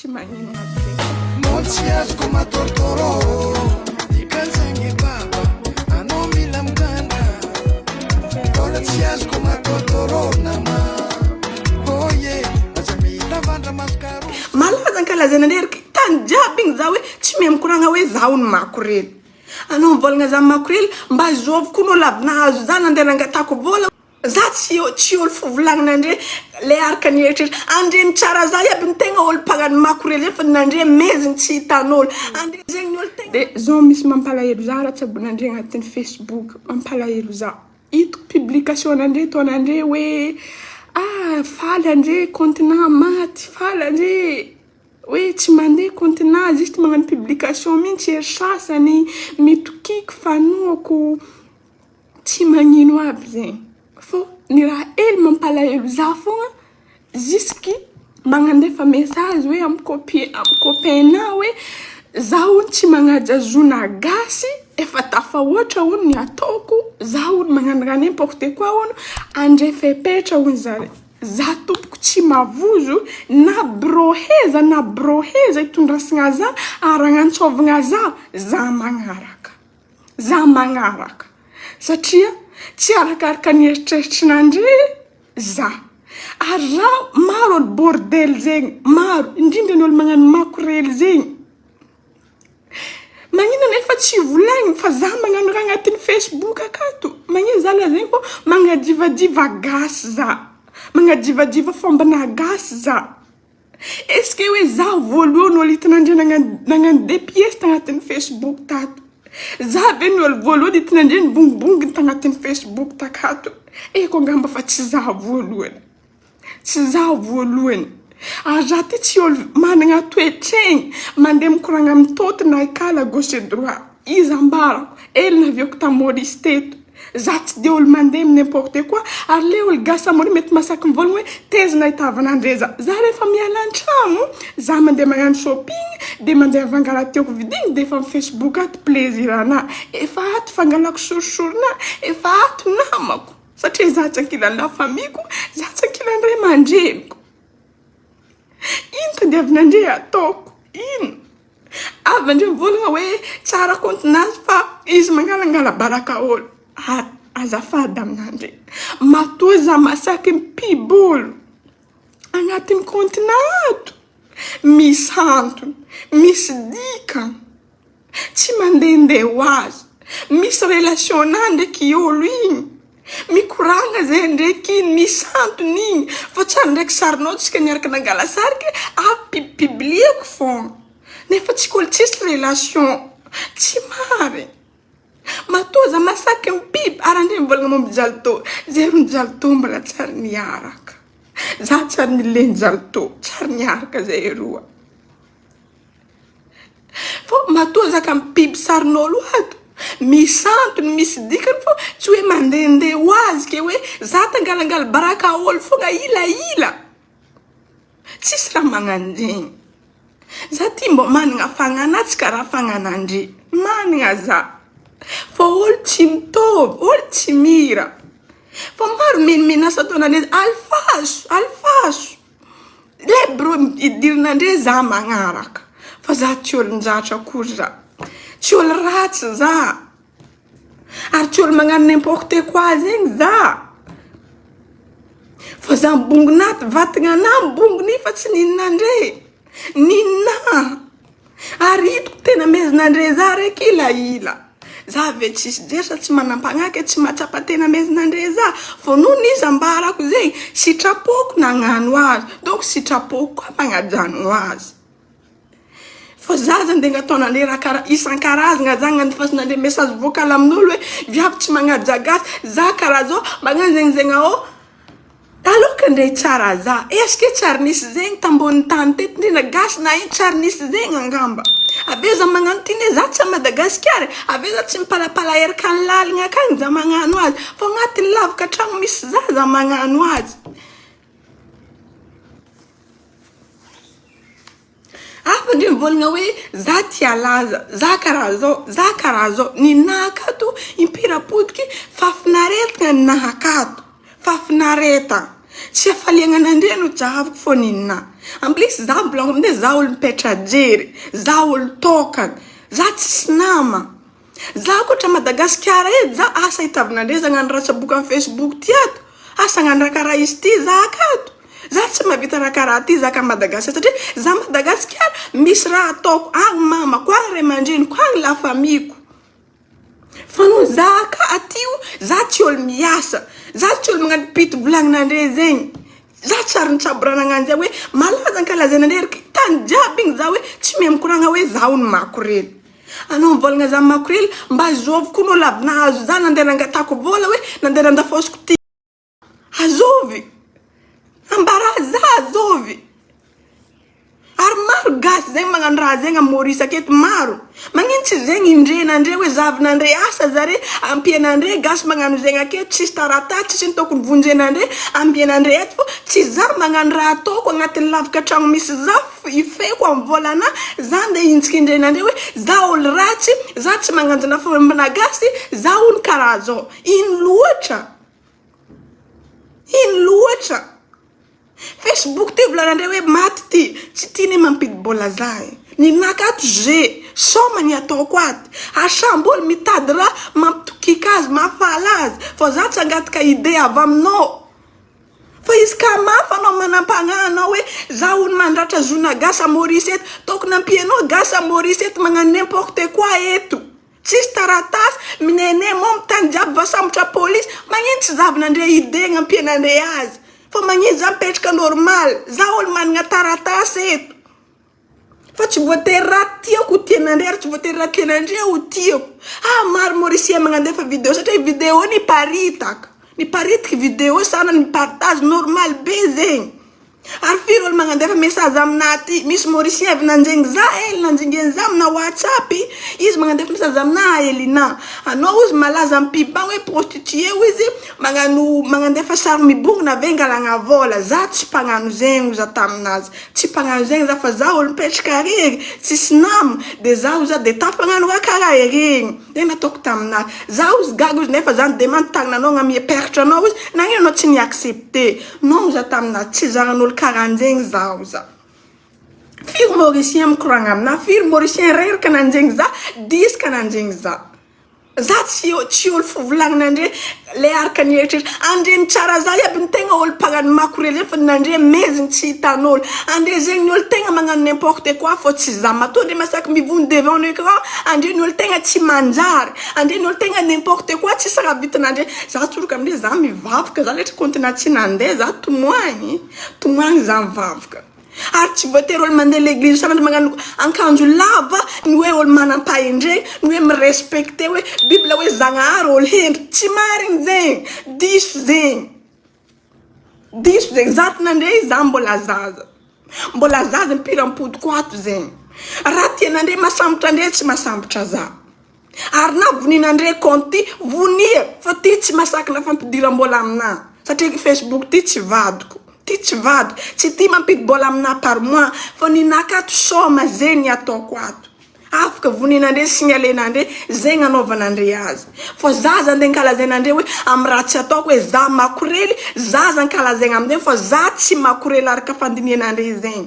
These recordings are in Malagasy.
tsy magnino aby Motsy azoko matorotoro Ikazagny baba Anao mila miganda Vola tsy azoko matorotoro nama Oh yeah Aza mila vandra maskaro malaza ankalazana ndraiky tany jiaby igny za hoe tsy miamikoragna hoe zaho ny makorely anao mivolagna za makorely mba zoviko no lavinahazo za nandeha nangatako vola za tsy olo fivolagnana andre le araka ny eritreritra andre mitsara za iaby ny tegna olo mpagnano makorely fa nandre mezigny tsy hitan'olo andre zegny ny olo tegna de zao misy mampalahelo za raha tsy abonandre agnatin'ny Facebook mampalahelo za hitako publication nandre taonandre hoe faly andre contenant maty faly andre hoe tsy mandeha contenant juste magnano publication mihitsy ery sasany mitokiky fanoako tsy magnino aby zegny fô ny raha hely mampalahelo za fogna jusky magnanefa message hoe amy copain-na hoe zaho tsy magnaja zona gasy efa tafahoatra hono ny ataoko zaho magnano n'importe quoi hono andre fepetra hono zare za tompoko tsy mavozo na broheza itondrasagna za aragnantsovagna za magnaraka satria tsy arakaraka ny eritreritrinandre za ary raha maro olo bordel zegny maro indrindra ny olo magnano makorely zegny magnino nefa tsy volagny fa za magnano raha agnatin'ny Facebook akato magnino za la zegny fô magnadivadiva gasy za magnadivadiva fombana gasy za est-ce que hoe za voalohany olo hitanandre nagnano des pièces tagnatin'ny Facebook tato za be ny olo voalohany hitanandre ny bongbonginy tagnatin'ny Facebook takato ko angamba fa tsy za voalohany ary za ty tsy olo managna toetregny mandeha mikoragna amy toty na ikala gauche et droit izy ambarako ely naviako tamorisy teto za tsy de olo mandeha n'importe quoi ary le olo gasa mori mety masaky mivolagna hoe tezina hitavanandre za rehefa miala an-tragno za mandeha magnano shopping de mandeha avangala teoko vidigny de efa amy Facebook ato plaisir ana efa ato fangalako sorisorina efa ato namako satria za tsy ankilan'ny la famiko za tsy ankilan'ny ray aman-dreniko ino tadiavinandre ataoko ino avy andre mivolagna hoe tsara contenance fa izy mangalangala baraka olo azafady aminandre matoa za masaky mipibolo agnatin'ny contenato misy hantony misy dikany tsy mandehandeha ho azy misy relation na ndraiky olo igny mikoragna zay ndraiky iny misy hantony igny fa tsara ndraiky sarinao tsika niaraka nangala sariky piblieko fogna nefa tsika olo tsisy relation tsy mary matoa za masaky mipiby arandre mivolagna momby jalto zay ro ny jalto mbola tsary niaraka za tsary nileny jalto tsary niaraka zay roa fô matoa zaka mipiby sarin'olo ato misy antony misy dikany fô tsy hoe mandehandeha ho azy ke hoe za tangalangala baraka olo fogna ila tsisy raha magnanjegny za ty mbo managna fagnana tsy karaha fagnanandre managna za fô olo tsy mitovy olo tsy mira fô maro menomenasa taonan'ezy alfaso le bro idirinandre za magnaraka fa za tsy olo njatra akory za tsy olo ratsy za ary tsy olo magnano n'importe quoi zegny za fa za mbonginaty vatagna na mbonginy fa tsy nininandre ninina ary hitako tena mezinandre za raiky ila za ve tsisy jersa tsy manampagnaka tsy matsapa tena mezinandre za fô noho nizy ambarako zegny sitrapoko nagnano azy donc sitrapoko koa magnajano azy fô za zany de ngataonandre raha karaha isan-karazagna za gnandifasinandre message vocal amin'olo hoe viavy tsy magnaja gasy za karaha zao magnano zegny ao aloka ndray tsara za est-ce que tsary nisy zegny tambony tany teto ndrina gasy na ino tsary nisy zegny angamba ave za magnano tine za tsy a Madagasikara ave za tsy mipalapala eraka ny lalagna akagny za magnano azy fô agnatin'ny lavaka tragno misy za magnano azy afa ndre mivolagna hoe za tia laza za karaha zao ninahy akato impirapodiky fafinaretagna ninahy akato fafinareta tsy afaliagnan'andre no jahavako foninina amplis za mbola amin'izay za olo mipetra jery za olo tokana za tsisy nama za koatra Madagasikara edy za asa hitavin'andre za gnano ratsaboka amin'ny Facebook ty ato asa gnano rakaraha izy ty za akato za tsy mavita rakaraha ty za ka Madagasikara satria za Madagasikara misy raha ataoko agny mamako agny ray aman-dreniko agny la famille-ko fa no za ka atio za tsy olo miasa za tsy olo magnano pito volagnin'andre zegny za tsy ary nitsaboranagna zay hoe malaza ankalazain'andre tany jiaby igny za hoe tsy miha mikoragna hoe za ony makorely anao mivolagna za makorely mba azovy koa no lavy nahazo za nandeha nangatako vola hoe nandeha nandafosiko ty azovy ambara za azovy ary maro gasy zegny magnano raha zegny amin'ny Maurice aketo maro magnino tsy zegny indren'andre hoe zavin'andre asa zare ampian'andre gasy magnano zegny aketo tsisy taratasy tsisy ny tokony vonjen'andre ampian'andre eto fô tsy za magnano raha ataoko agnatin'ny lavaka tragno misy za ifeko amin'ny volana za ndeha intsika indren'andre hoe za olo ratsy za tsy magnanjana fomba gasy za olo karaha zao ino loatra Facebook ty volan'andre hoe maty ty tsy tiany mampidibola za ninakato ze soma ny ataoko aty asambolo mitady raha mampitokika azy mahafaly azy fa za tsy angataka ide avy aminao fa izy ka mafy anao manam-pagnanao hoe za olo mandratra zona gasa Maurice eto tokony ampianao gasa Maurice eto magnano n'importe quoi eto tsisy taratasy minene mo mitany jiaby vasambotra polisy magnino tsy zavin'andre ide gn'ampian'andre azy fa magnino za mipetraka normal za olo managna taratasy eto fa tsy voatery raha tiako tian'andre ary tsy voatery raha tian'andre ho tiako maro Mauricien magnandefa vidéo satria vidéo niparitaky vidéo sana nipartage normal be zegny ary firy olo magnandefa message aminaty misy Mauricien avy nanjengny za nanjengeny za amina WhatsApp izy magnandefa message amina Elina anao izy malaza ampiba hoe prostitué izy magnandefa sary mibongina ve ngalagna vola za tsy mpagnano zegny za taminazy tsy mpagnano zegny za fa za olo mipetraka regny tsisy nama de za za de tapagnano ka karaha regny de nataoko taminazy za izy gaga izy nefa za demande tagnanao gn'ami peratra anao izy nagnino anao tsy niaccepté non za taminazy tsy zaran'olo karanjegny zao za firy Mauricien mikoragna amina firy Mauricien reraka nanjegny za diska nanjegny za tsy olo fivolagnan'andre le araka ny eritreritra andre ny tsara za iaby ny tegna olo mpagnano makorely fa nandre mezigny tsy hitan'olo andre zegny ny olo tegna magnano n'importe quoi fô tsy za matoa andre masaky mivony devant ny écran andre ny olo tegna tsy manjary andre ny olo tegna n'importe quoi tsisy raha vitan'andre za tsoroka amindre za mivavaka za letra kontina tsy nandeha za tomoagny za mivavaka ary tsy voatery olo mandeha l'église sanandro magnano akanjo lava ny hoe olo manam-pahendregny ny hoe mirespecte hoe bibla hoe zagnahary olo hendry tsy marigny zegny diso zegny zatin'andre za mbola zaza mipirampodiko ato zegny raha tian'andre masambotra andre tsy masambotra za ary na vonin'andre compte ty vonia fa ty tsy masakina fampidiram-bola amina satria Facebook ty tsy vadiko tsy ty mampidibola amina par mois fa ninakato soma zegny ataoko ato afaka vonin'andre signalen'andre zegny anaovan'andre azy fa zaza andeha nkalazain'andre hoe amy raha tsy ataoko hoe za makorely zaza nkalazaigna amindegny fa za tsy makorely araka fandinian'andre zegny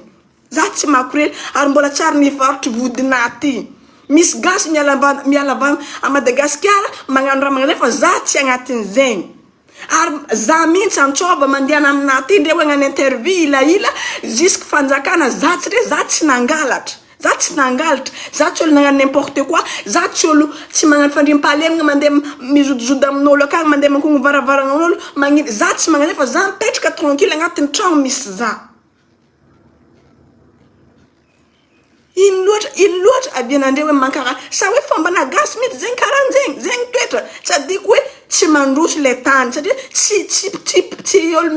za tsy makorely ary mbola tsary nivarotry vodina ty misy gasy mialavana a Madagasikara magnano raha magnano fa za tsy agnatin' zegny ary za mihitsy antsova mandiana aminaty ndre hoe agnano interview ilaila jusque fanjakana za tsy nangalatra za tsy olo nagnano n'importe quoi za tsy olo tsy magnano fandriam-pahalemagna mandeha mizodizody amin'olo akagny mandeha mankogno varavaragnan'olo magnino za tsy magnano fa za mipetraka tranquille agnatin'ny tragno misy za ino loatra avian'andre hoe mankara sa hoe fambana gasy mihitsy zegny karanjegny toetra tsy adiko hoe tsy mandroso le tany satria tsy olo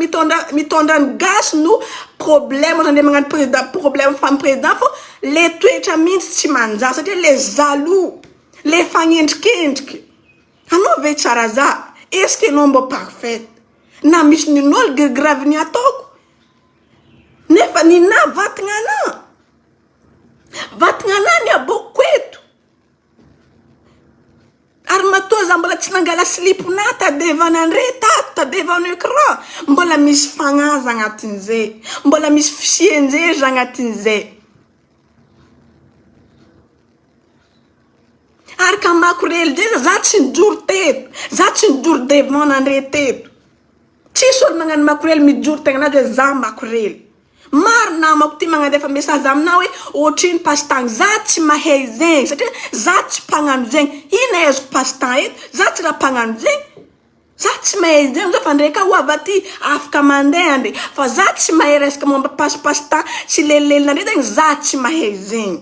mitondra ny gasy no problème zany magnano problème femme président fô le toetra mihitsy tsy manjary satria le jaloux le fagnendrikendriky anao ve tsara za est-ce que anao mbo parfaite na misy nin'olo grave ny ataoko nefa nina vatagna ny aboko eto ary matoa za mbola tsy nangala siliponata devan'andre tato hita devant écran mbola misy fagnaza agnatin'izay mbola misy fisienjery agnatin'izay ary ka makorely zay za tsy nijoro teto za tsy nijoro devant nandre teto tsisy olo magnano makorely mijoro tegna anazy hoe za makorely maro namako ty magnadefa message aminao hoe ohatriny pastan za tsy mahay zegny satria za tsy mpagnano zegny ina azoko pastan eto za tsy raha mpagnano zegny za tsy mahay zegny za fa ndraika hoava ty afaka mandeha andre fa za tsy mahay resaka momba pastan tsy lelelina andre zegny za tsy mahay zegny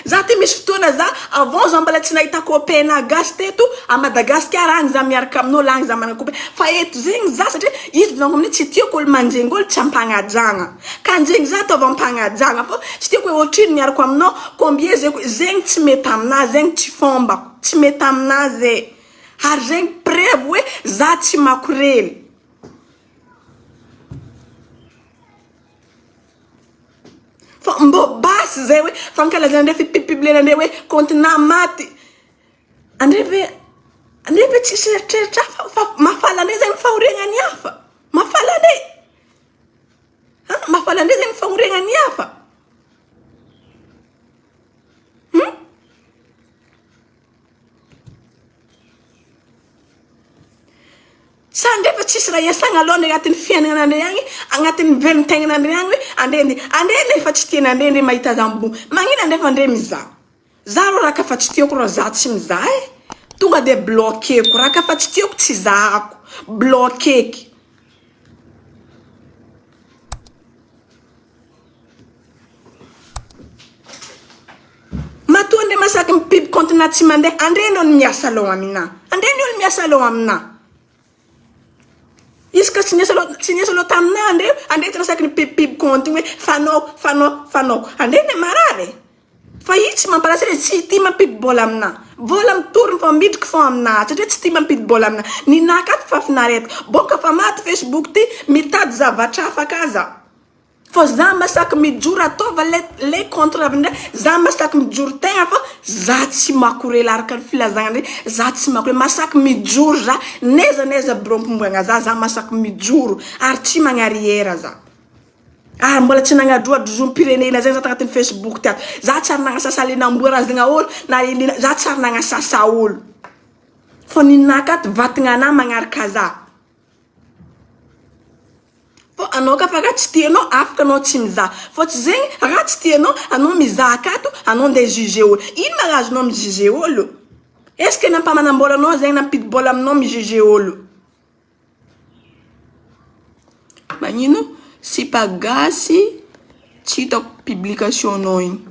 za ty misy fotoana za avant za mbola tsy nahita copain gasy teto a Madagasikara agny za miaraka amin'olo agny za manana copain fa eto zegny za satria izy volako amin'io tsy tiako olo manjengny olo tsy ampagnajagna ka njegny za ataova ampagnajagna fô tsy tiako hoe ohatriny miaraka aminao combien zegny tsy mety aminazy zegny tsy fombako tsy mety aminazy ary zegny preuve hoe za tsy makorely fa mbo basy zay hoe fankalazana andre fipipiblena andre hoe kontina maty andre ve tsisy eritreritra fa mafala andre zegny fahoregnany hafa mafala andre zegny fahoregnany hafa sa andre fa tsisy raha iasagna aloha agnatin'ny fiainagnan'andre agny agnatin'ny velon-tegnan'andre agny hoe andre nefa tsy tian'andre andre mahita zambo magnino andre fa andre mizaha za ro raha kafa tsy tiako ro za tsy mizaha tonga de bloqueko raha kafa tsy tiako tsy zahako bloqueky matoa andre masaky mipiby kontina tsy mandeha andre no miasa aloha aminah andre no miasa aloha aminah izy ka tsy niasa aloha taminah andre tirasaky ny pibipiby compte hoe fanao andre ne marary fa io tsy mampalasa le tsy tia mampidy bola aminah vola mitoriny fa midriky fô aminah satria tsy tia mampidy bola aminah ninakaty fa finaretaka boka fa maty Facebook ty mitady zavatra afaka aza fô za masaky mijoro ataova le contre avindray za masaky mijoro tegna fa za tsy makorely araka ny filazagna andre za tsy makorely masaky mijoro za neza brompombagna za masaky mijoro ary tsy magnariera za ary mbola tsy nagnadroadro zom-pirenena zegny za tagnatin'ny Facebook ty za tsy ary nagnasasa lenamboa zegna olo na za tsy ary nagnasasa olo fô ninakaty vatagna anah magnaraka za anao ka fa raha tsy tianao afaka anao tsy mizaha fô tsy zegny raha tsy tianao anao mizaha akato anao ndeha juger olo ino marazonao mijuger olo est ce que nampamanam-bola anao zegny nampidy bola aminao mijuger olo magnino sipa gasy tsy hitako publication anao igny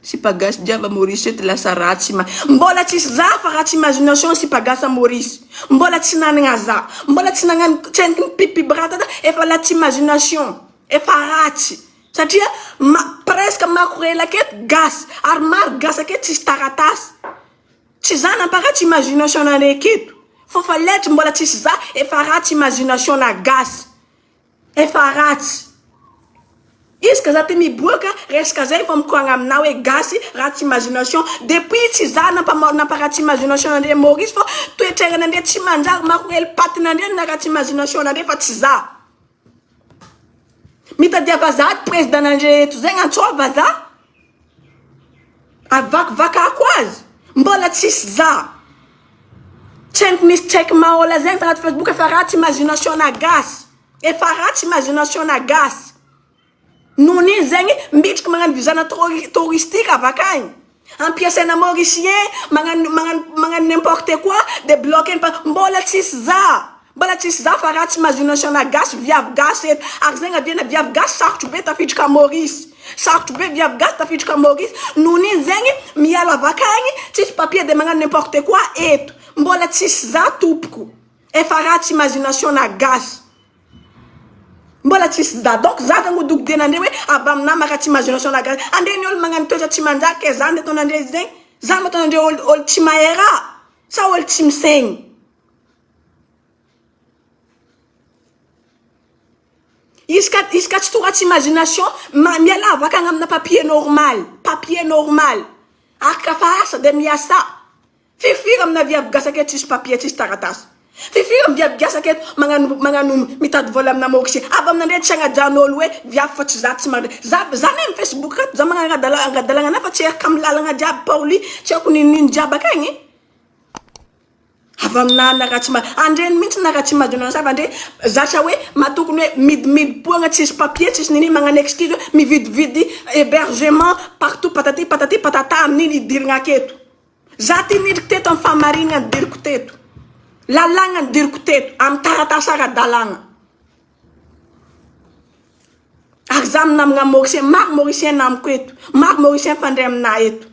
sipa gasy diava Maurice eto lasa ratsy mbola tsisy za fa ratsy imagination sipa gasy a Maurice mbola tsy nanagna za mbola tsy nagnano tsenky ny pipibrata efa latsy imagination efa ratsy satria presque makorela aketo gasy ary maro gasy aketo tsisy taratasy tsy za namparatsy imagination nare aketo fô fa letry mbola tsisy za efa ratsy imagination na gasy efa ratsy izy ka za ty miboaka resaka zay fa mikoragna aminao hoe gasy ratsy imagination depuis tsy za namparatsy imagination andre Maurice fô toetraignana andre tsy manjary makorely patin'andre na ratsy imagination andre fa tsy za mitadiava za ty président andre eto zegny antsova za avakivakako azy mbola tsisy za tsenky misy tsaiky mahola zegny tagnaty Facebook efa ratsy imagination na gasy efa ratsy imagination na gasy nono iny zegny midriky magnano vizana touristique avakagny ampiasaina mauricien magnano n'importe quoi de bloquer mbola tsisy za fa ratsy imagination na gasy viavy gasy eto ary zegny aviana viavy gasy sarotro be tafidriky a Maurice sarotro be viavy gasy tafidriky a Maurice nono iny zegny miala avakagny tsisy papier de magnano n'importe quoi eto mbola tsisy za tompoko efa ratsy imagination na gasy mbola tsisy za donc za zany odokodin'andre hoe avy aminah maratsy imagination na gasy andre ny olo magnano toetra tsy manjary ke za nde ataon'andre zegny za mataon'andre olo tsy mahay raha sa olo tsy misaigny izy ka tsy toratsy imagination miala avakagny amina papier normal ary ka fa asa de miasa fifiry amina viavy gasy ake tsisy papier tsisy taratasy Fifira biasa ket manganu mitad vola amina moksi aba amina tsanga janolo hoe via fotsy za tsy mande zany am Facebook kat za angadalanga na fa tsy kam lalagna jiaby pauli tsy ako ninin jiaby akagny ava amina naka tsy andreny mihitsy naka tsy madona sa andre zatra hoe matokony hoe mid poagna tsisy papier tsisy nini magnano excuse mividividy hébergement partout patati patata amin'iny idirigna aketo za ty nidriky teto am famarina diriko teto lalagna diriko teto am taratasa ara-dalagna ary za minamagna mauricien maro mauricien namiko eto maro mauricien fandray amina eto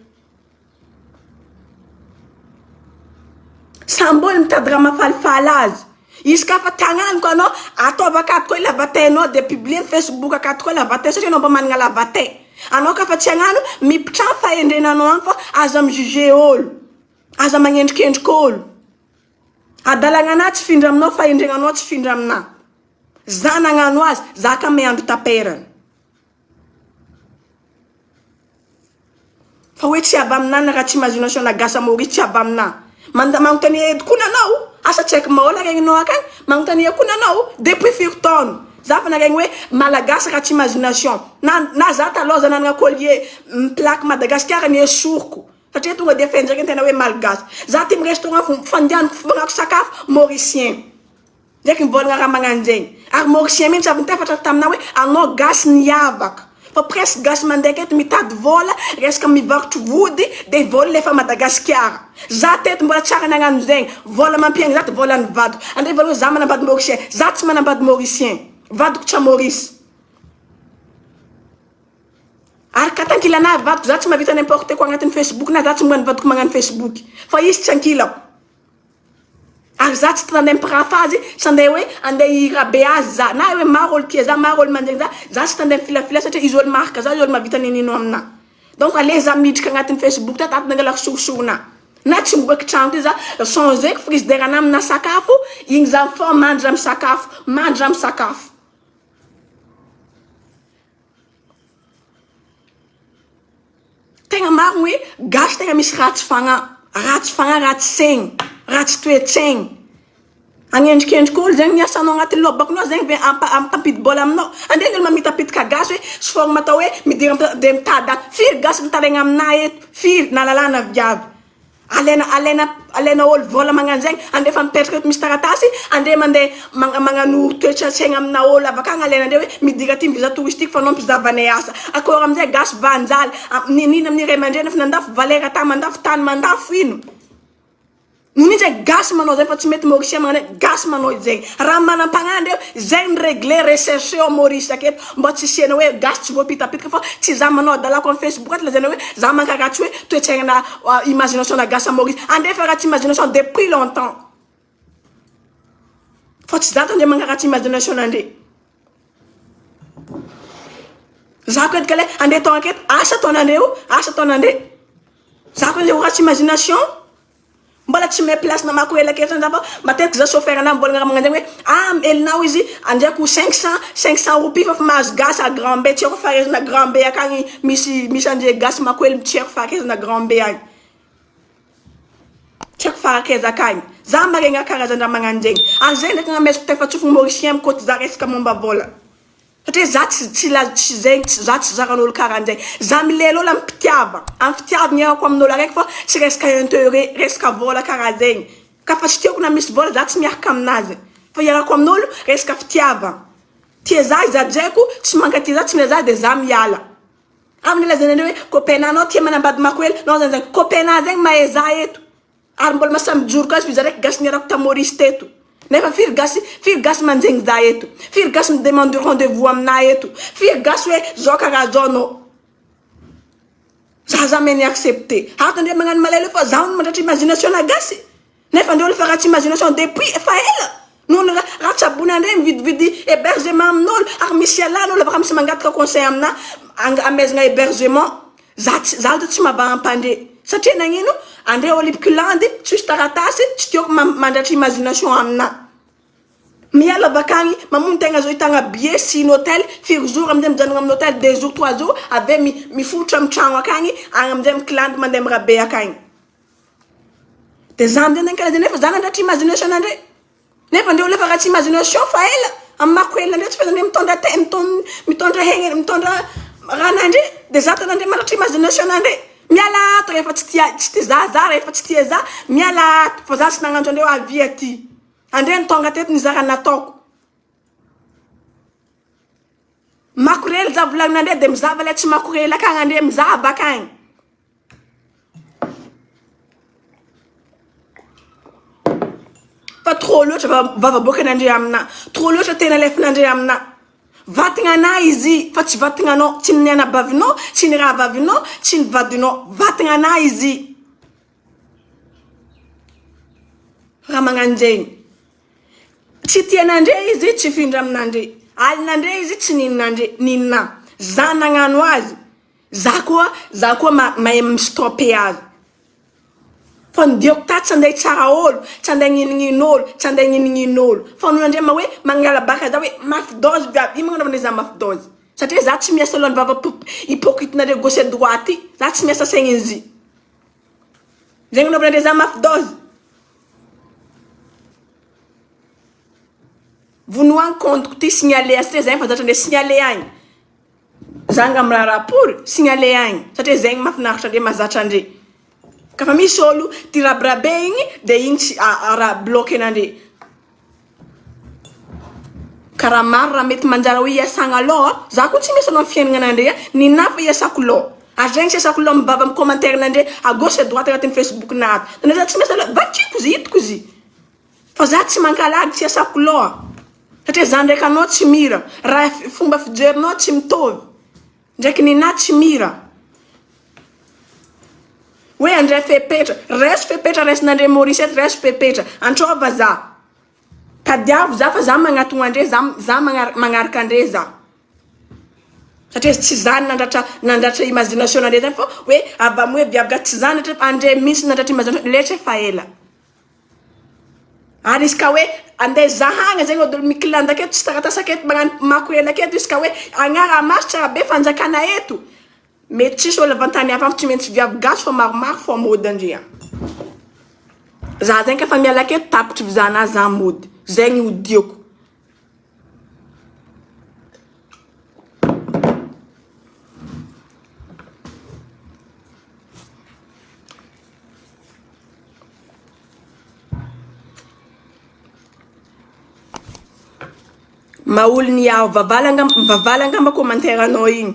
samboly mitady raha mafalifaly azy izy ka fa tagnaniko anao ataova akato koa lavatenao de publier Facebook akato koa lavate satria anao mba managna lavate anao ka fa tsy agnano mipitran fahendrenanao agny fa aza mijuge olo aza magnendrikendriky olo adalagna ana tsy findra aminao fahendrenanao tsy findra amina za nagnano azy za ka meandro taperana fa hoe tsy avy amina na raha tsy imagination nagasa Maurice tsy avy amina manontany edikounanao asa tsy haiko mahola regninao akagny manontany ekonanao depuis firtaona za fa naregny hoe malagasy raha tsy imagination na za taloha za nanagna collier plaque Madagascar ny esoriko satria tonga de fendraky tena hoe malagasy za ty restaurant fandianako fognako sakafo mauricien ndraiky mivolagna raha magnanjegny ary mauricien mihitsy avy nitefatra tamina hoe anao gasy niavaka fa presque gasy mandeha eto mitady vola resaka mivarotro vody de vola lefa Madagascar za teto mbola tsara nagnano zegny vola mampiagny za ty vola ny vadiko andre vola hoe za manambady mauricien za tsy manambady mauricien vadiko tsa Maurice ary katankilana vadiko za tsy mavita n'importe quoi agnatin'ny Facebook na za tsy mognano vadiko magnano Facebook fa izy tsy ankilako ary za tsy tandem prafazy tsy andeha hoe andeha irabe azy za na hoe maro olo tia za maro olo manjegny za tsy tandem filafila satria izy olo marika za izy olo mavita ninino amina donc ale za midriky agnatin'ny Facebook ta tato nangalako sorosorona na tsy miboaky trano ty za changeko frigidaire ana amina sakafo igny za fo mandry amy sakafo mandry amy sakafo tegna maro hoe gasy tegna misy ratsy fagna ratsy segny ratsy toetsaigny agnendrikendriky olo zegny miasanao agnatin'ny lobakonao zegny ve ampitampity bola aminao andeha ny olo mamitapitika gasy hoe sy forme atao hoe midira de mitady firy gasy mitaregna amina eto firy nalalana viavy alena olo vola magnano zegny andefa mipetraka eto misy taratasy andeha mandeha magnano toetsasaigny amina olo avakagny alena andeha hoe midira ty visa touristique fa anao mpizavanay asa akory amizay gasy vanjaly ninina amin'ny ray aman-dreny efa nandafo valera ta mandafo tany mandafo ino nini zay gasy manao zay fa tsy mety Mauricien magnano gasy manao zegny raha manam-pagnandry eo zegny régler recherché ao Maurice aketo mba tsy siana hoe gasy tsy voapitapitika fa tsy za manao adalako amin'ny Facebook aty la zany hoe za mankaratsy hoe toetsaigna imagination na gasy Maurice andefa raha tsy imagination depuis longtemps fa tsy zato andre mankaratsy imagination andre za ko edika le andeha tao aketo asa taonandreo za ko nde ratsy imagination mbola tsy me place na mako ela aketo za fa matetiky za chauffeur ana mbolagna raha magnanjegny hoe elinao izy andraiko 500 roupies fa mahazo gasy à Grand B tsy ako fahaizana Grand B akagny misy andre gasy mako ely tsy ako fahaizana Grand B agny tsy ako farakeza akagny za maregna karazan-draha magnanjegny ary zay ndraiky namesiko tefatsofony Mauricien amy côté za resaka momba vola satria za tsy zegny za tsy zaran'olo karan'zay za milelo olo amy fitiavagny ako amin'olo araiky fa tsy resaka intérêt resaka vola karaha zegny ka fa tsy tiako na misy vola za tsy miaraka aminazy fa iarako amin'olo resaka fitiavagna tia za izajaiko tsy mankatia za tsy mila za de za miala amin'ny la zany hoe copainanao tia manambady makoely nao zany copaina zegny mahe za eto ary mbola masamy joro ka izy araiky gasy niarako ta Maurice teto nefa firy gasy manjegny za eto firy gasy midemande rendez-vous amina eto firy gasy hoe zao karaha zao anao za meny accepté hato andre magnano malelo fa za mandratry imagination na gasy nefa andre olo fa ratsy imagination depuis efa ela nono raha tsabony andre mividividy hébergement amin'olo ary misy alan'olo avaka misy mangataka conseil amina amezagna hébergement za tsy mavahampandre satria nagnino andre olympiculande tsy misy taratasy tsy tiako mandratry imagination amina miala avakagny mamono tegna zao hitagna billet sy ny hôtel firy jour amizay mijanogna amin'ny hôtel 2 jours 3 jours ave mifotra amy tragno akagny agny amizay mikilande mandeha mirabe akagny de za amizay nagny karaha zany nefa za nandratry imagination andre nefa ndeo lefa raha tsy imagination fa ela amako ela ndre tsy fazany mitondra mitondra hegny mitondra ranandre de za tanandre manatra imagination nandre miala ato rehefa tsy tia za rehefa tsy tia za miala ato fa za tsy nagnantro andreo avia ty andre nitonga teto ny zara nataoko makorely za volagnandre de mizava le tsy makorely akagny andre mizava akagny fa trop loatra vavaboakan'andre amina trop loatra tena lefin'andre amina vatinana izy fa tsy vatinanao tsy ny anabavinao tsy ny rahavavinao tsy ny vadinao vatinana izy raha magnanjegny tsy tian'andre izy tsy findra amin'andre alin'andre izy tsy ninin'andre ninina za nagnano azy za koa mahay mistopé azy fa ndioko ta tsy andeha tsara olo tsy andeha gn'inign'in'olo tsy andeha gn'inign'in'olo fa nonandre ma hoe mangala baka za hoe mafy dose viavy ino magnanaovana za mafy dose satria za tsy miasa alohan'ny vava hypocrite-nare gauche et droite za tsy miasa saigny izy zegny naovanandre za mafy dose vonoagny compte ty signalé satria zegny fa zatrandre signalé agny za nga amiraha rapport signalé agny satria zegny mafinaritra andre mazatra andre kafa misy olo ty rabirabe igny de igny tsy raha bloqué nandre karaha maro raha mety manjara hoe iasagna aloha za koa tsy misy anao fiaignan'andre ny nafa iasako loha ary zegny tsy iasako loha mibava amin'ny commentaire n'andre à gauche et droite agnatin'ny Facebook nato tandre za tsy misy aloha vakiko izy hitako izy fa za tsy mankalagy tsy iasako loha satria za ndraiky anao tsy mira raha fomba fijerinao tsy mitovy ndraiky nina tsy mira hoe andre fepetra reso fepetra resin'andre Morisette reso fepetra antrova za tadiavo za fa za magnatogna andre za magnaraka andre za satria tsy zany nandratra imagination andre zany fa hoe avamy hoe viavaka tsy zany andre misy nandratra imagination letra fa ela ary izy ka hoe andeha zahagna zegny odolo mikilanda aketo tsy taratasa aketo magnano mako ela aketo izy ka hoe agnara maso tsara be fanjakana eto mety tsisy olo avantany hafa tsy maintsy viavy gasy fa maromaro fo mody andrea za zegny kafa miala aketo tapitry vizanazy za mody zegny odioko maolo ny ao vavalangamba commentaire anao igny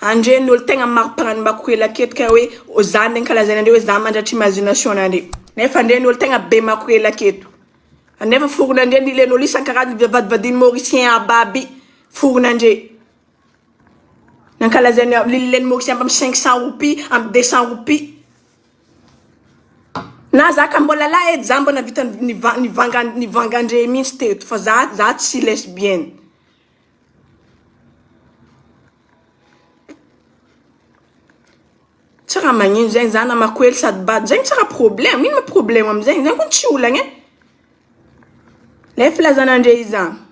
andre ny olo tegna maropagnany makoely aketo ka hoe za ndraiky kalazany andre hoe za mandratra imagination nandre nefa andre ny olo tegna be makoely aketo nefa foron'andre nilen'olo isan-karazany vadivadiny mauricien ababy foron'andre nankalazany lileny mauricien amin'ny 500 roupies amin'ny 200 roupies na za ka mbola la edy za mbona vita nivangandre mihitsy teto fa za tsy lesbienne tsy raha magnino zegny za na makoely sady bady zegny tsy raha problème ino ma problème amizegny zegny koa tsy olagna le filazanandre izany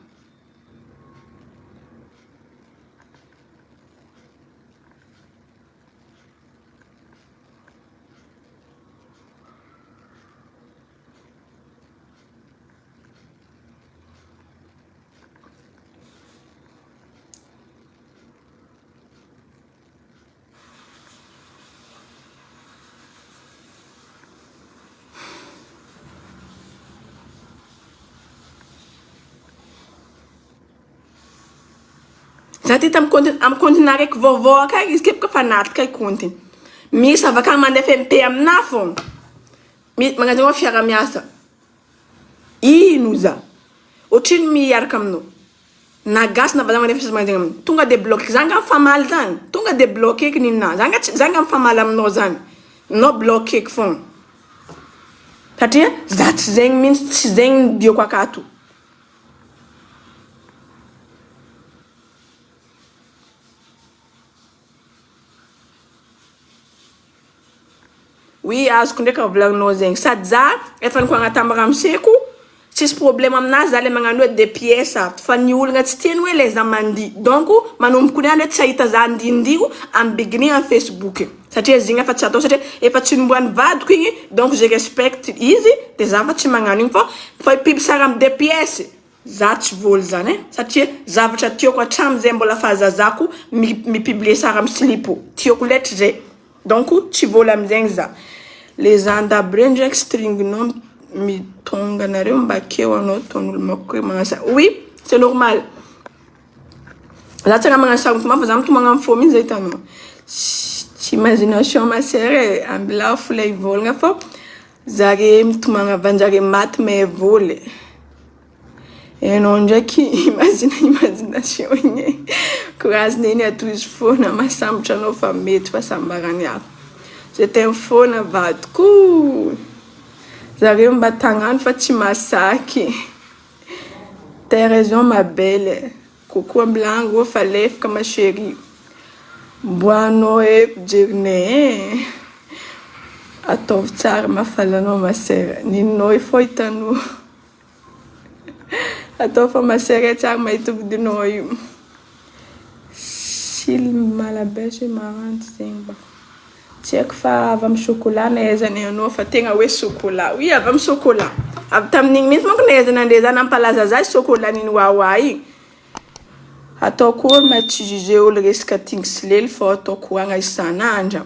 za ty amin'ny continent araiky vaovao akagny izy kepa fa natika i compte misy avakagny mandefa MP amina fô magnano zegny fiara-miasa ino za otrino miaraka aminao na gasy na va za mandefa magnano zegny tonga de bloqué za nga mifamaly zany tonga de bloqué ky nina za nga mifamaly aminao zany no bloqué ky fô satria za tsy zegny mihitsy tsy zegny dioko akato oui azoko ndraiky volagninao zegny sady za efa niko agnaty ambaramseko tsisy problème aminazy za le magnano hoe des pièces fa ny olona tsy tiany hoe le za mandihy donc manomboko niany hoe tsy ahita za andindio amin'ny beginning amin'ny Facebook satria zigny efa tsy atao satria efa tsy nomboan'ny vadiko igny donc je respecte izy de za fa tsy magnano igny fa biby sara amin'ny des pièces za tsy voly zany satria zavatra tiako hatramin'izay mbola fahazazako mipublier sara amin'ny slipo tiako letry zay donc tsy voly amin'izegny za les andabo reny ndraiky stringinao mitonga nareo mbakeo anao taon'olo mako magnasa oui c'est normal za tsy raha magnasa fa za mitomagna amin'ny fo mihitsy zay hitanao tsy imagination ma sœur ambilafo lay volagna fa zare mitomagna vanjare maty mais voly enao ndraiky imagination igny courage neny atoizy foana masambotra anao fa mety fa sambarany hafa j'étais foana vadiko zareo mba tagnano fa tsy masaky t'as raison ma belle coucou amblango fa lefaka ma chérie mboanao jerinay ataovy tsara mafalanao ma sœur ninao ifo hitanao atao fa ma sœur tsara mahita vidinao io sily malabesy maranty zegny ba tsy haiko fa avy amin'ny chocolat nahaizany anao fa tegna hoe chocolat oui avy amin'ny chocolat avy tamin'igny mihitsy manko nahaizana andre za nampalaza za chocolat niny wawa igny ataoko olo ma tsy juger olo resaka tingsy lely fa ataoko agna isan'andra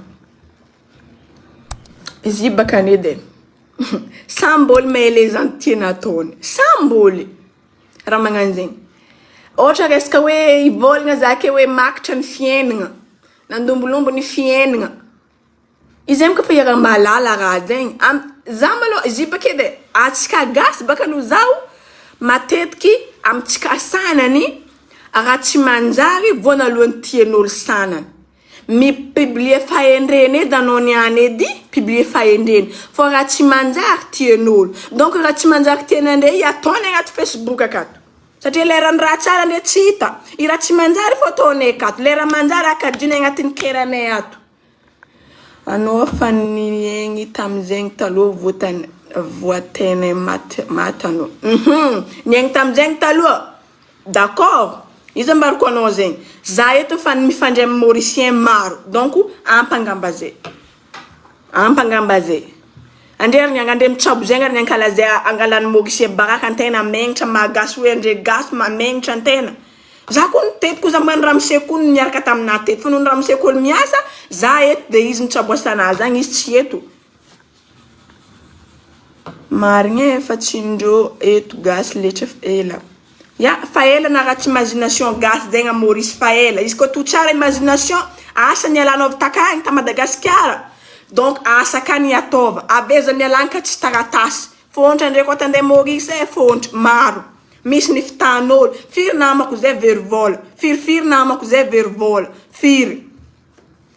izy baka nedy samboly mais les antiana ataony samboly raha magnano zegny ohatra resaka hoe ivolagna zake hoe makitra ny fiainana nandombolombo ny fiainana izy amiko fa iara malala raha zegny za malo izy baka edy atsika gasy baka no zao matetiky amitsika sanany raha tsy manjary voanalohany tian'olo sanany mipublier fahendreny edy anao niany edy publier fahendreny fa raha tsy manjary tian'olo donc raha tsy manjary tian'andre ataony agnaty Facebook akato satria lera ny raha tsara andre tsy hita i raha tsy manjary fo ataonay akato lera manjary akadiny agnatin'ny keranay ato anao fa niegny tamizegny taloha voateny maty anao niegny tamizegny taloha d'accord izy ambariko anao zegny za eto fa mifandray amin'ny mauricien maro donc ampangamba zay andreriny andre mitsabo zegny ary ankala zay angalany mauricien baraka antena menitra magasy hoe andre gasy mamenitra antena za koa nitetiko za mbany ramoseko niaraka taminah teto fa noho ny ramoseko miasa za eto de izy nitsabo asana zagny izy tsy eto marigny fa tsindreo eto gasy letra ela ya fa ela na raha tsy imagination gasy zegny Maurice fa ela izy koa to tsara imagination asa nialanao avy takagny ta Madagasikara donc asa kany ataova abeza mialany ka tsy taratasy fontra ndray koa tandeha Maurice fontra maro misy ny fitan'olo firy namako zay verivola firy namako zay verivola firy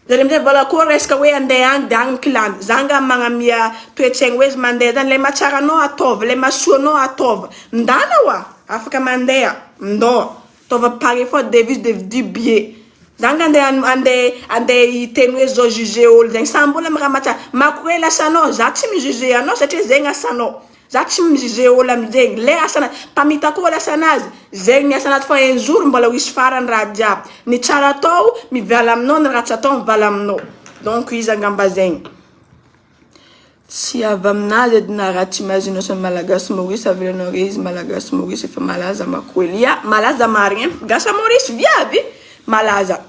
zare amizay vola koa resaka hoe andeha agny de agny mikilany zanga magnamia toetsaigny hoe izy mandeha zany le matsara anao ataova le masoa anao ataova ndana wa afaka mandeha ndo tova pare fo devise de du billet zanga ande iteny hoe zo juger olo zegny sambola miraha matsara mako hoe lasanao za tsy mijuger anao satria zegny asanao za tsy mijuger olo amizegny le asana pamita koa lasanazy zegny ny asanazy fa un jour mbola ho isy farany raha jiaby ny tsara atao mivala aminao ny raha tsy atao mivala aminao donc izy angamba zegny si avy aminazy edy na raha tsy imagination malagasy Maurice avelanao re izy malagasy Maurice efa malaza mako elia malaza marigny gasa Maurice viavy malaza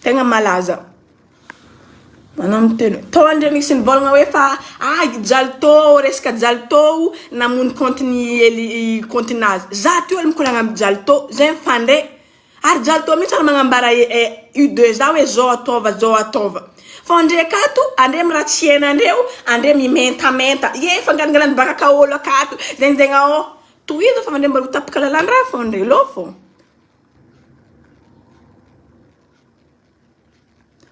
tegna malaza manam teno to andreny sy nivolagna hoe fa jalto resaka jalto namony contenu continazy za ty olo mikolagna amin'ny jalto zay mifandray ary jalto mihitsy ary magnambara U2 za hoe zao ataova fa andre akato andre miraha tsy henandreo andre mimentamenta ye fangalangalany baka olo akato zegny ao toiza fa andre mbola tapaka lalandraha fo andre lo fo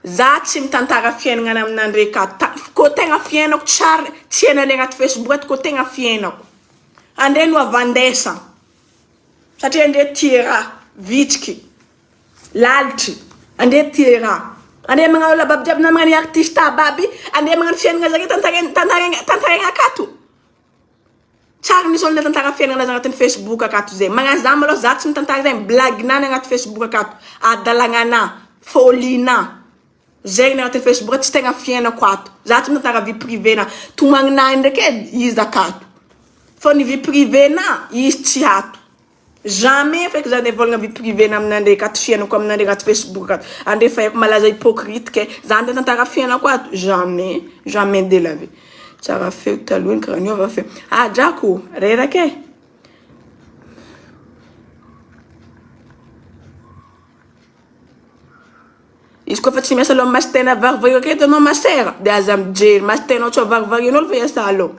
za tsy mitantara fiainana aminandre akato ko tegna fiainako tsara tsy henandre agnaty Facebook ato ko tegna fiainako andre no avandesa satria andre tira vitriky lalitry andre tira andre magnano lababy jiaby na magnano artiste baby andre magnano fiainana zake tantarena akato tsara nisy olo natantara fiainana agnatin'ny Facebook akato zay magnaza malôha za tsy mitantara zay blague-nany agnaty Facebook akato adalagnana folina zay agnatin'ny Facebook tsy tegna fiainako ato za tsy mitantara vie privé-na tomagninahy ndraiky izy akato fa ny vie privé-na izy tsy ato jamais feky za ndeha volagna vie privé-na aminandre akato fiainako aminandre agnaty Facebook akato andre fa haiko malaza hypocrite ke za ndeha tantara fiainako ato jamais de la vie tsara feo taloha karaha niova feo drako reraka izy koa fa tsy miasa aloha masy tena varivary aketo anao masera de aza mijery masy tenao tsy varivary anao fa iasa aloha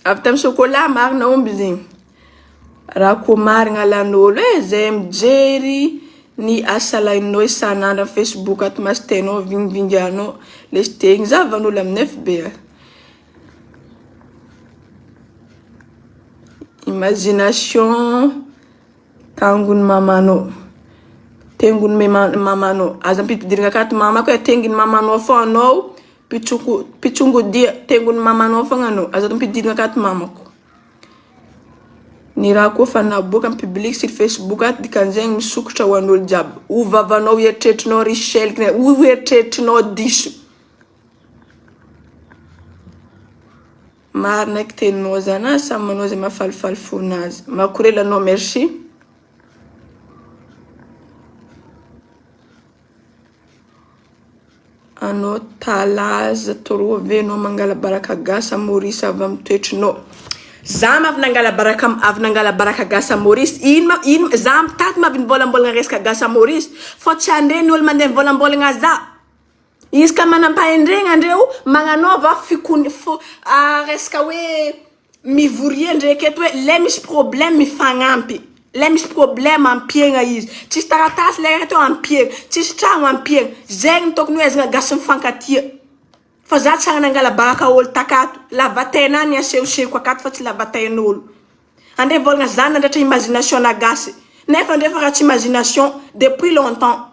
avy tamin'ny chocolat marina omby zegny raha koa marina alan'olo zay mijery ny asa laininao isan'andro amin'ny Facebook ato masy tenao vingivingianao lesy tegny zavan'olo amin'ny FB imagination tangony mamanao tengony mamanao aza mpididirina akato mama koa tengony mamanao fô anao pichongodia tengony mamanao fogna anao aza mpidirina akato mamako ny raha koa fa naboaka amin'ny public sur Facebook ato dikan'izegny misokotra ho an'olo jiaby ovavanao eritreritrinao richelle eritreritrinao diso marina eky teninao zany samy manao zay mahafalifaly fonazy makorelanao merci anao talaza toro venao mangala baraka gasa Maurice avy amin'ny toetrinao za mavy nangala baraka gasa Maurice ino za tato mavy nivolambolagna resaka gasa Maurice fô tsy andreny olo mandeha nivolambolagna za izy ka manampahendregna andreo magnanova resaka hoe mivorie ndraiky eto hoe le misy problème mifagnampy le misy problème ampiegna izy tsisy taratasy le eto ampiegna tsisy tragno ampiegna zegny tokony hoe azagna gasy mifankatia fa za tsara nangala baraka olo takato lavatena ny asehosehoko akato fa tsy lavatain'olo andre volagna zany nandratra imagination nagasy nefa andre fa raha tsy imagination depuis longtemps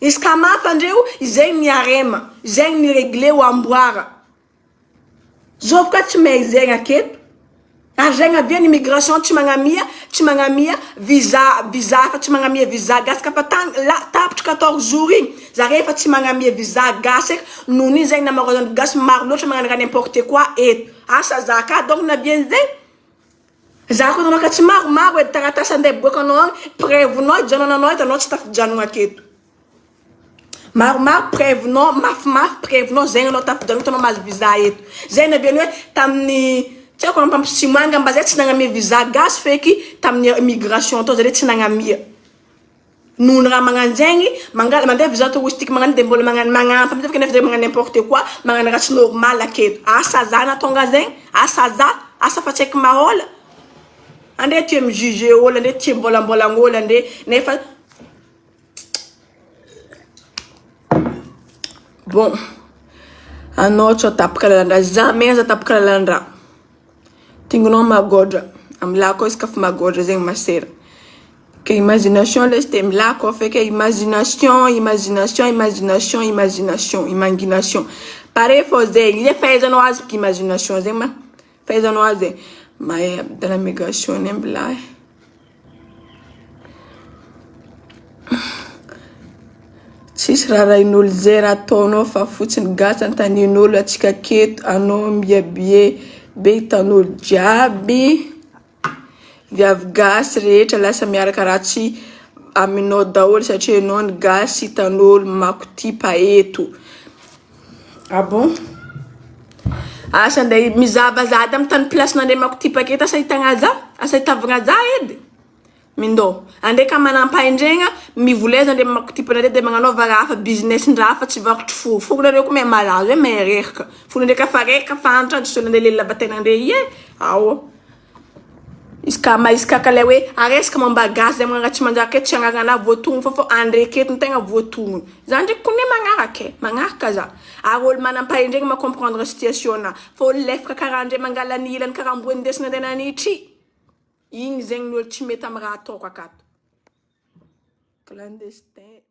izy ka mafy andreo izegny niarema zegny niregle ho amboara zao ka tsy may zegny aketo zegny avia ny immigration tsy magnamia visa fa tsy magnamia visa gasy ka fa tapitra 14 jours igny zare efa tsy magnamia visa gasy noho ny zegny namarozany gasy maro loatra magnanaka n'importe quoi eto asa za ka donc na bien zegny za ko tanao ka tsy maro edy taratasy andeha boaka anao agny preuve-nao ijanonanao eto anao tsy tafijanogna aketo maromaro preuve-nao mafimafy preuve-nao zegny anao tafijanogna tanao mahazo visa eto zegny na bien hoe tamin'ny tsy haiko ampampisimanga mba zay tsy nagnamia visa gasy feky tamin'ny immigration tao zare tsy nagnamia noho ny raha magnano zegny mandeha visa touristique magnano de mbola magnampy amizay nefa zay magnano n'importe quoi magnano raha tsy normal aketo asa za natonga zegny asa fa tsy haiko mahola andre tia mijuge olo andre tia mbolambolagna olo andre nefa bon anao tsy tapaka lalandra jamais aza tapaka lalandra tingonao magodra amilako izy kafa magodra zegny masera ke imagination lesy te milako feky imagination pare fô zegny ile fahaizanao azy k imagination zegny fahaizanao azy mahay de la migration ny ambilahy tsisy raha rain'olo zay raha ataonao fa fotsiny gasy antanin'olo atsika aketo anao miabie be hitan'olo jiaby viavy gasy rehetra lasa miaraka raha tsy aminao daholo satria anao ny gasy hitan'olo makoty paeto bon asa andeha mizavazady amin'ny tany place nandeha makoty paketo asa hitagna za asa hitavagna za edy mindô andre ka manampahendregna mivoleza andre makotipanare de magnanova raha fa business ndraha fa tsy varotry fognareo ko may malazo hoe may reraka fonandre ka fa reraka fa antatra tsy sonande le lavatenandre ao izy ka kale hoe aresaka momba gasy zay magnara tsy manjary aketo tsy agnarana voatogno fa andre aketo ny tegna voatogno za ndraiky kone magnaraka za ary olo manampahendregna macomprendre situation na fa olo lefaka karaha andre mangala ny ilany karaha mbo indesina andeha nanitry igny zegny ny olo tsy mety amin'ny raha ataoko akato clandestin